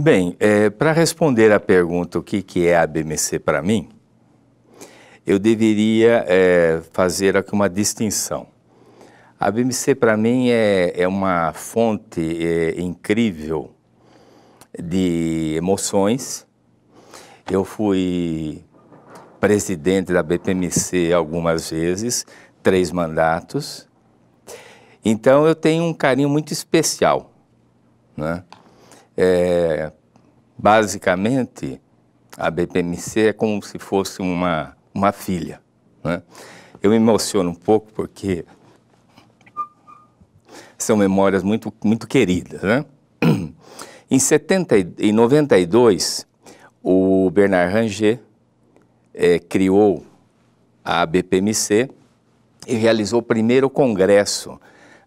Bem, para responder à pergunta o que é a BMC para mim, eu deveria fazer aqui uma distinção. A BMC para mim é uma fonte incrível de emoções. Eu fui presidente da BPMC algumas vezes, 3 mandatos. Então eu tenho um carinho muito especial, né? Basicamente, a BPMC é como se fosse uma filha, né? Eu me emociono um pouco porque são memórias muito, muito queridas, né? Em 92, o Bernard Ranger criou a BPMC e realizou o primeiro congresso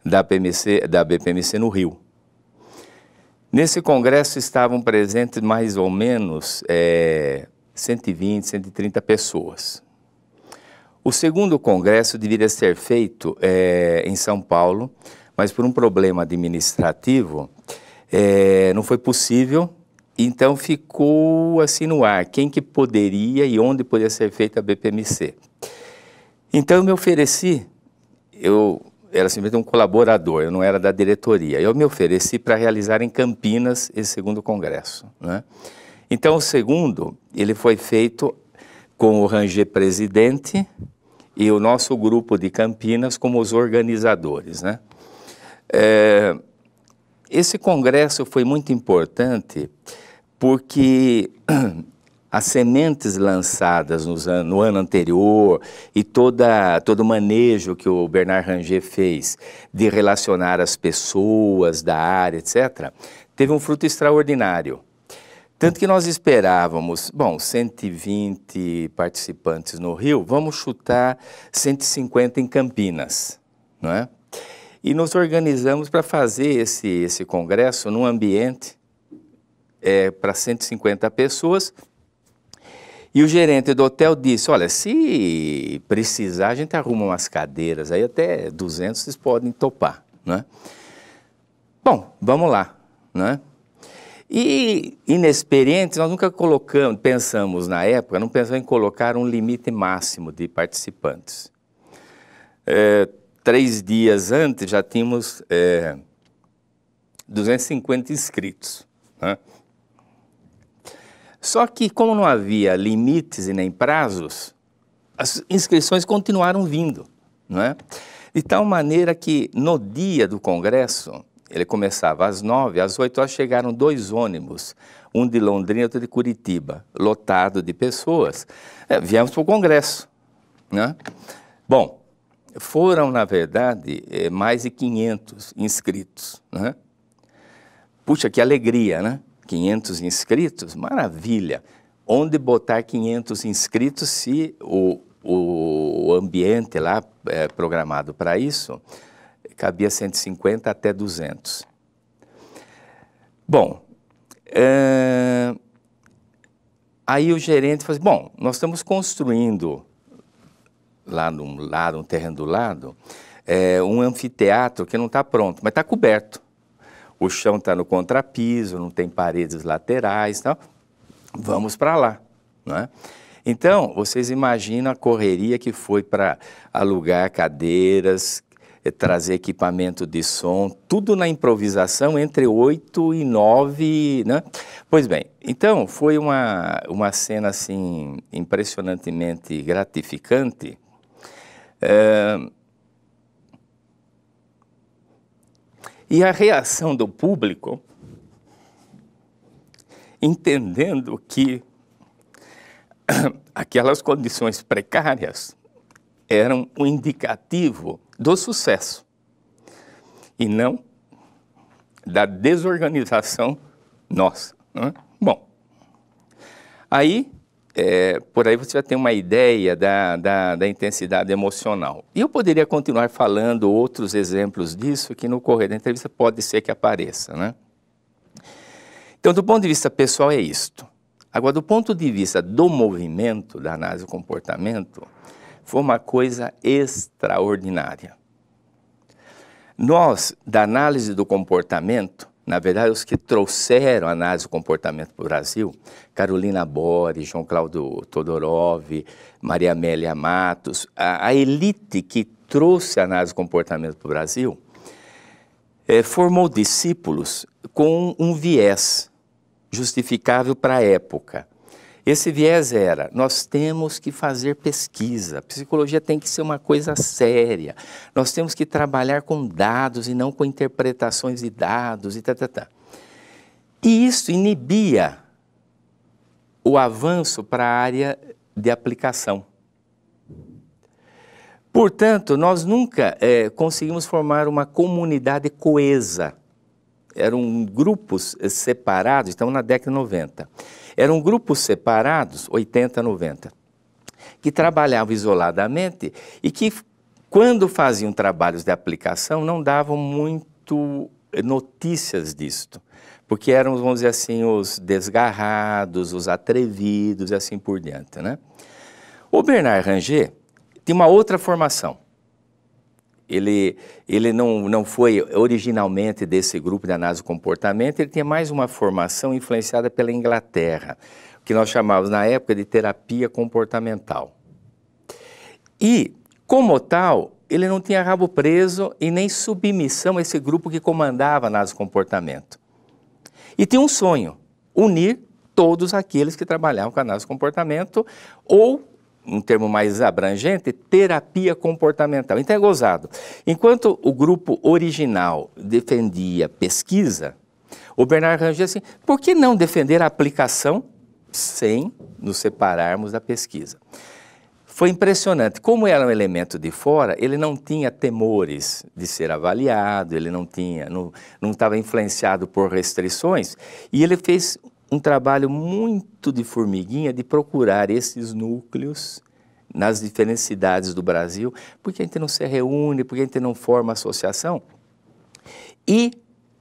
da BPMC no Rio. Nesse congresso estavam presentes mais ou menos 120, 130 pessoas. O segundo congresso deveria ser feito em São Paulo, mas por um problema administrativo não foi possível, então ficou assim no ar, quem que poderia e onde poderia ser feita a BPMC. Então eu me ofereci, eu era simplesmente um colaborador, eu não era da diretoria, eu me ofereci para realizar em Campinas esse segundo congresso, né? Então o segundo, ele foi feito com o Ranger presidente e o nosso grupo de Campinas como os organizadores, né? Esse congresso foi muito importante porque as sementes lançadas no ano anterior e todo o manejo que o Bernard Ranger fez de relacionar as pessoas da área, etc., teve um fruto extraordinário. Tanto que nós esperávamos, bom, 120 participantes no Rio, vamos chutar 150 em Campinas, não é? E nos organizamos para fazer esse congresso num ambiente para 150 pessoas. E o gerente do hotel disse, olha, se precisar, a gente arruma umas cadeiras, aí até 200 vocês podem topar, né? Bom, vamos lá, né? E inexperientes, nós nunca pensamos na época, não pensamos em colocar um limite máximo de participantes. 3 dias antes já tínhamos 250 inscritos, né? Só que, como não havia limites e nem prazos, as inscrições continuaram vindo, não é? De tal maneira que, no dia do congresso, ele começava às 9, às 8 horas chegaram 2 ônibus, um de Londrina e outro de Curitiba, lotado de pessoas. Viemos para o congresso, né? Bom, foram, na verdade, mais de 500 inscritos, né? Puxa, que alegria, né? 500 inscritos, maravilha. Onde botar 500 inscritos se o ambiente lá programado para isso cabia 150 até 200. Bom, aí o gerente falou assim, bom, nós estamos construindo lá no terreno do lado um anfiteatro que não está pronto, mas está coberto. O chão está no contrapiso, não tem paredes laterais, tal. Vamos para lá, não é? Então, vocês imaginam a correria que foi para alugar cadeiras, trazer equipamento de som, tudo na improvisação entre 8 e 9, né? Pois bem, então foi uma cena assim impressionantemente gratificante. E a reação do público, entendendo que aquelas condições precárias eram um indicativo do sucesso e não da desorganização nossa, né? Bom, aí, por aí você já tem uma ideia da intensidade emocional. E eu poderia continuar falando outros exemplos disso que no correr da entrevista pode ser que apareça, né? Então, do ponto de vista pessoal é isto. Agora, do ponto de vista do movimento, da análise do comportamento, foi uma coisa extraordinária. Nós, da análise do comportamento, na verdade, os que trouxeram a análise do comportamento para o Brasil, Carolina Bore, João Cláudio Todorov, Maria Amélia Matos, a elite que trouxe a análise do comportamento para o Brasil, formou discípulos com um viés justificável para a época. Esse viés era, nós temos que fazer pesquisa, a psicologia tem que ser uma coisa séria, nós temos que trabalhar com dados e não com interpretações de dados e E isso inibia o avanço para a área de aplicação. Portanto, nós nunca conseguimos formar uma comunidade coesa. Eram grupos separados, estamos na década de 90. Eram grupos separados, 80, 90, que trabalhavam isoladamente e que, quando faziam trabalhos de aplicação, não davam muito notícias disto, porque eram, vamos dizer assim, os desgarrados, os atrevidos e assim por diante, né? O Bernard Ranger tinha uma outra formação. Ele não foi originalmente desse grupo de análise do comportamento, ele tinha mais uma formação influenciada pela Inglaterra, que nós chamávamos na época de terapia comportamental. E, como tal, ele não tinha rabo preso e nem submissão a esse grupo que comandava a análise do comportamento. E tinha um sonho, unir todos aqueles que trabalhavam com a análise do comportamento ou, um termo mais abrangente, terapia comportamental. Então é gozado. Enquanto o grupo original defendia pesquisa, o Bernard Ranger assim, por que não defender a aplicação sem nos separarmos da pesquisa? Foi impressionante. Como era um elemento de fora, ele não tinha temores de ser avaliado, ele não estava influenciado por restrições, e ele fez um trabalho muito de formiguinha de procurar esses núcleos nas diferentes cidades do Brasil, porque a gente não se reúne, porque a gente não forma associação. E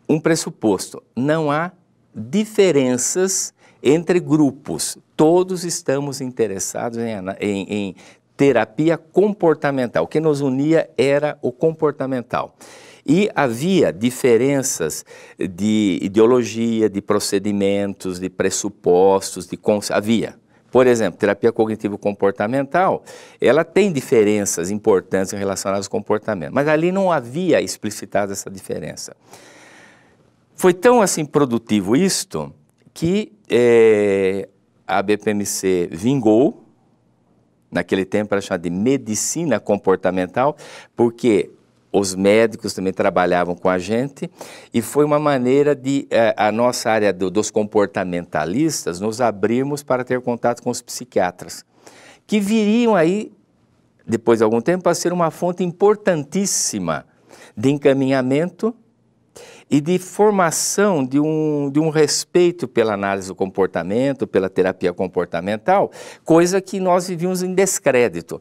um pressuposto, não há diferenças entre grupos, todos estamos interessados em terapia comportamental, o que nos unia era o comportamental. E havia diferenças de ideologia, de procedimentos, de pressupostos, havia. Por exemplo, terapia cognitivo-comportamental, ela tem diferenças importantes relacionadas ao comportamento, mas ali não havia explicitado essa diferença. Foi tão assim produtivo isto que a BPMC vingou, naquele tempo era chamada de medicina comportamental, porque os médicos também trabalhavam com a gente e foi uma maneira de a nossa área dos comportamentalistas nos abrirmos para ter contato com os psiquiatras, que viriam aí, depois de algum tempo, a ser uma fonte importantíssima de encaminhamento e de formação de um respeito pela análise do comportamento, pela terapia comportamental, coisa que nós vivíamos em descrédito.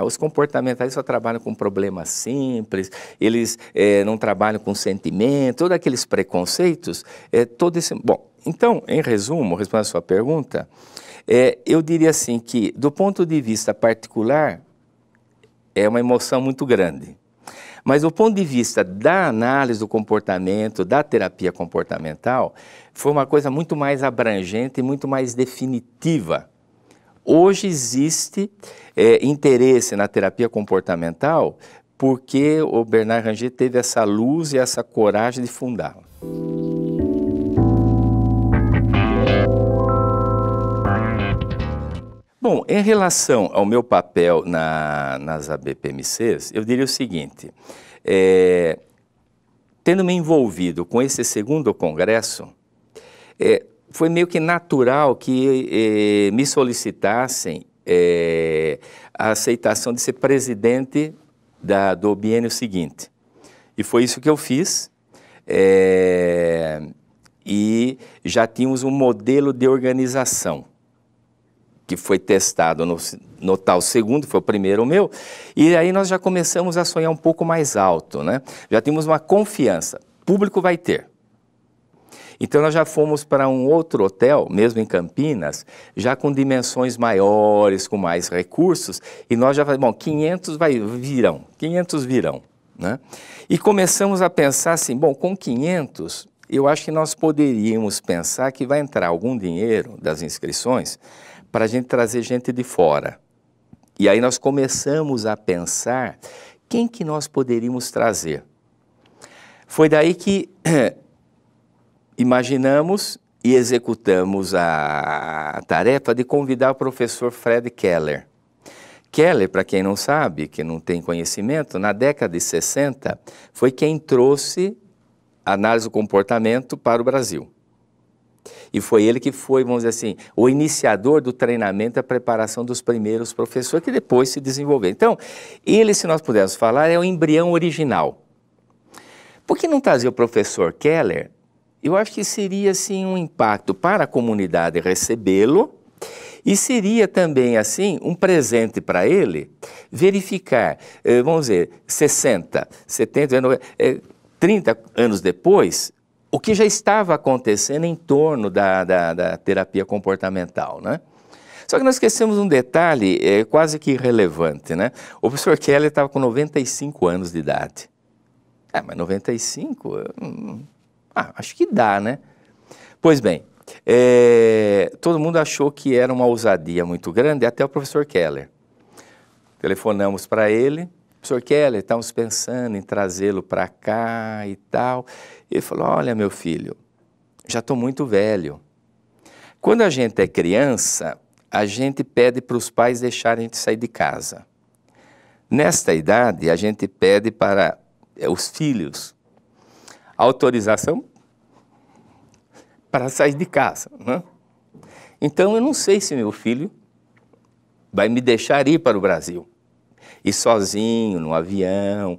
Os comportamentalistas só trabalham com problemas simples, eles não trabalham com sentimento, todos aqueles preconceitos, todo esse... Bom, então, em resumo, respondendo a sua pergunta, eu diria assim que, do ponto de vista particular, é uma emoção muito grande. Mas do ponto de vista da análise do comportamento, da terapia comportamental, foi uma coisa muito mais abrangente e muito mais definitiva. Hoje existe interesse na terapia comportamental porque o Bernard Ranger teve essa luz e essa coragem de fundá-la. Bom, em relação ao meu papel nas ABPMCs, eu diria o seguinte, tendo me envolvido com esse segundo congresso, foi meio que natural que me solicitassem a aceitação de ser presidente do biênio seguinte. E foi isso que eu fiz, e já tínhamos um modelo de organização, que foi testado no tal segundo, foi o primeiro meu, e aí nós já começamos a sonhar um pouco mais alto, né? Já tínhamos uma confiança, público vai ter. Então nós já fomos para um outro hotel, mesmo em Campinas, já com dimensões maiores, com mais recursos, e nós já falamos, bom, 500 virão, né? E começamos a pensar assim, bom, com 500 eu acho que nós poderíamos pensar que vai entrar algum dinheiro das inscrições para a gente trazer gente de fora. E aí nós começamos a pensar quem que nós poderíamos trazer. Foi daí que imaginamos e executamos a tarefa de convidar o professor Fred Keller. Keller, para quem não sabe, que não tem conhecimento, na década de 60, foi quem trouxe a análise do comportamento para o Brasil. E foi ele que foi, vamos dizer assim, o iniciador do treinamento e a preparação dos primeiros professores, que depois se desenvolveram. Então, ele, se nós pudermos falar, é o embrião original. Por que não trazer o professor Keller? Eu acho que seria, assim, um impacto para a comunidade recebê-lo, e seria também, assim, um presente para ele verificar, vamos dizer, 60, 70, 30 anos depois, o que já estava acontecendo em torno da terapia comportamental, né? Só que nós esquecemos um detalhe quase que irrelevante, né? O professor Keller estava com 95 anos de idade. Mas 95, acho que dá, né? Pois bem, todo mundo achou que era uma ousadia muito grande, até o professor Keller. Telefonamos para ele, professor Keller, estamos pensando em trazê-lo para cá e tal. Ele falou, olha meu filho, já estou muito velho. Quando a gente é criança, a gente pede para os pais deixarem a gente sair de casa. Nesta idade, a gente pede para os filhos autorização para sair de casa, né? Então, eu não sei se meu filho vai me deixar ir para o Brasil. E sozinho, no avião,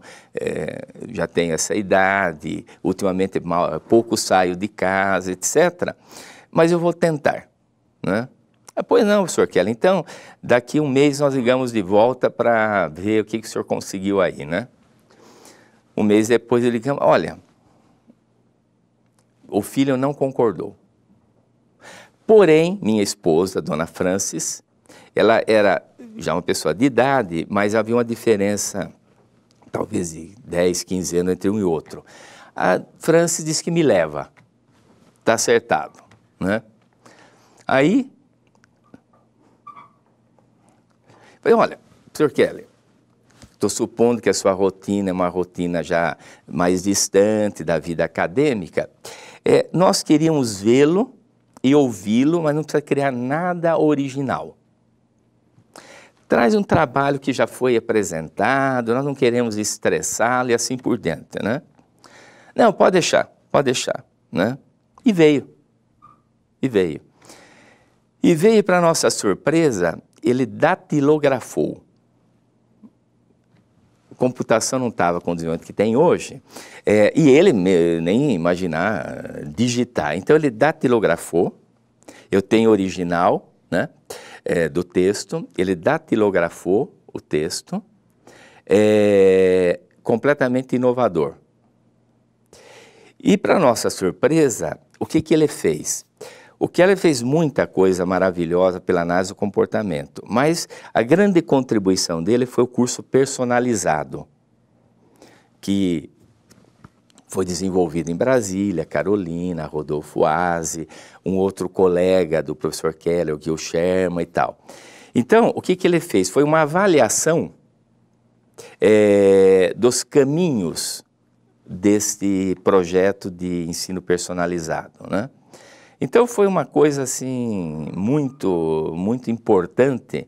já tenho essa idade, ultimamente pouco saio de casa, etc. Mas eu vou tentar, né? Pois não, professor Keller, então, daqui um mês nós ligamos de volta para ver o que o senhor conseguiu aí, né? Um mês depois ele liga, olha, o filho não concordou. Porém, minha esposa, dona Francis, ela era já uma pessoa de idade, mas havia uma diferença, talvez de 10, 15 anos entre um e outro. A Francis disse que me leva, está acertado, né? Aí, falei, olha, professor Keller, estou supondo que a sua rotina é uma rotina já mais distante da vida acadêmica. Nós queríamos vê-lo e ouvi-lo, mas não precisa criar nada original. Traz um trabalho que já foi apresentado, nós não queremos estressá-lo e assim por diante, né? Não, pode deixar, né? E veio. E veio para nossa surpresa, ele datilografou. A computação não estava com o desenvolvimento que tem hoje, e ele nem imaginar digitar. Então ele datilografou, eu tenho original, né, do texto, ele datilografou o texto, completamente inovador. E para nossa surpresa, o que ele fez? O Keller fez muita coisa maravilhosa pela análise do comportamento, mas a grande contribuição dele foi o curso personalizado, que foi desenvolvido em Brasília, Carolina, Rodolfo Aze, um outro colega do professor Keller, o Gil Sherman e tal. Então, o que ele fez? Foi uma avaliação dos caminhos deste projeto de ensino personalizado, né? Então foi uma coisa assim muito importante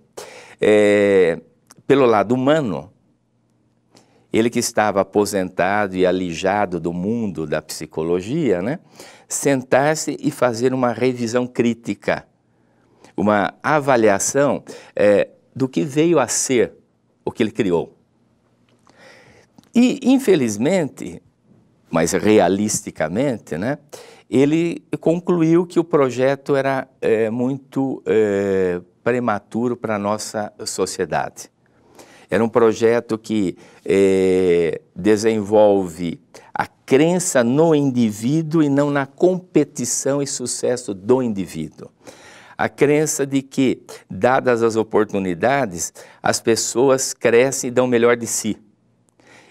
pelo lado humano. Ele que estava aposentado e alijado do mundo da psicologia, né, sentar-se e fazer uma revisão crítica, uma avaliação do que veio a ser o que ele criou. E infelizmente, mas realisticamente, né, ele concluiu que o projeto era muito prematuro para a nossa sociedade. Era um projeto que desenvolve a crença no indivíduo e não na competição e sucesso do indivíduo. A crença de que, dadas as oportunidades, as pessoas crescem e dão o melhor de si.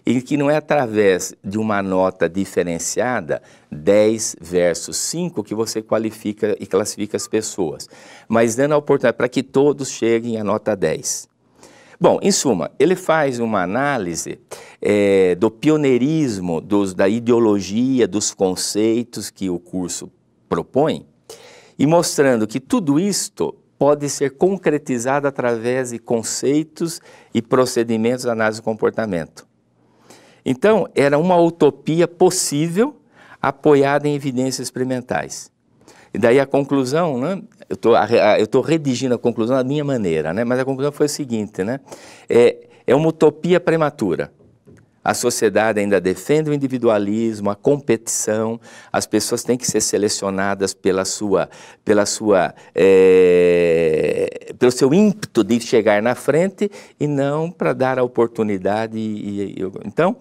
e que não é através de uma nota diferenciada, 10 versus 5, que você qualifica e classifica as pessoas, mas dando a oportunidade para que todos cheguem à nota 10. Bom, em suma, ele faz uma análise do pioneirismo, da ideologia, dos conceitos que o curso propõe, e mostrando que tudo isto pode ser concretizado através de conceitos e procedimentos de análise do comportamento. Então, era uma utopia possível, apoiada em evidências experimentais. E daí a conclusão, né? Eu estou redigindo a conclusão da minha maneira, né? Mas a conclusão foi o seguinte, né? É uma utopia prematura. A sociedade ainda defende o individualismo, a competição, as pessoas têm que ser selecionadas pelo seu ímpeto de chegar na frente e não para dar a oportunidade. Então,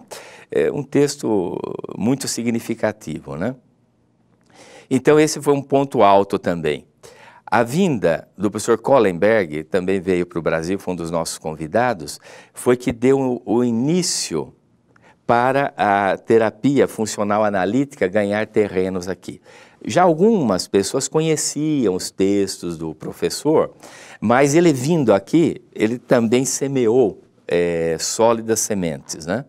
é um texto muito significativo, né? Então, esse foi um ponto alto também. A vinda do professor Kohlenberg, também veio para o Brasil, foi um dos nossos convidados, foi que deu o início para a terapia funcional analítica ganhar terrenos aqui. Já algumas pessoas conheciam os textos do professor, mas ele vindo aqui, ele também semeou sólidas sementes, né?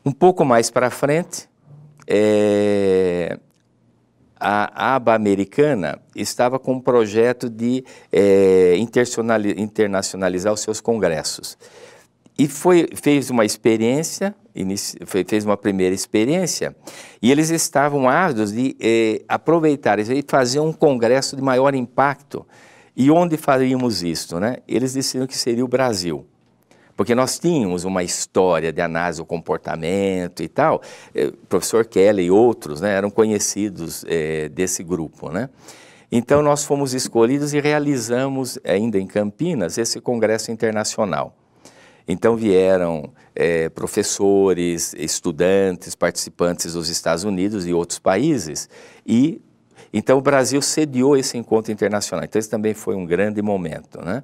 Um pouco mais para frente, a aba americana estava com um projeto de internacionalizar os seus congressos. E fez uma experiência, fez uma primeira experiência, e eles estavam ávidos de aproveitar isso e fazer um congresso de maior impacto. E onde faríamos isso, né? Eles decidiram que seria o Brasil. Porque nós tínhamos uma história de análise do comportamento e tal, o professor Kelly e outros, né, eram conhecidos desse grupo, né? Então nós fomos escolhidos e realizamos, ainda em Campinas, esse congresso internacional. Então vieram professores, estudantes, participantes dos Estados Unidos e outros países, e então o Brasil sediou esse encontro internacional. Então esse também foi um grande momento, né?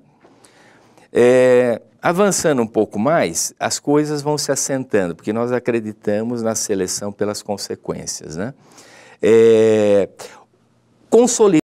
Avançando um pouco mais, as coisas vão se assentando, porque nós acreditamos na seleção pelas consequências, né? Consolidar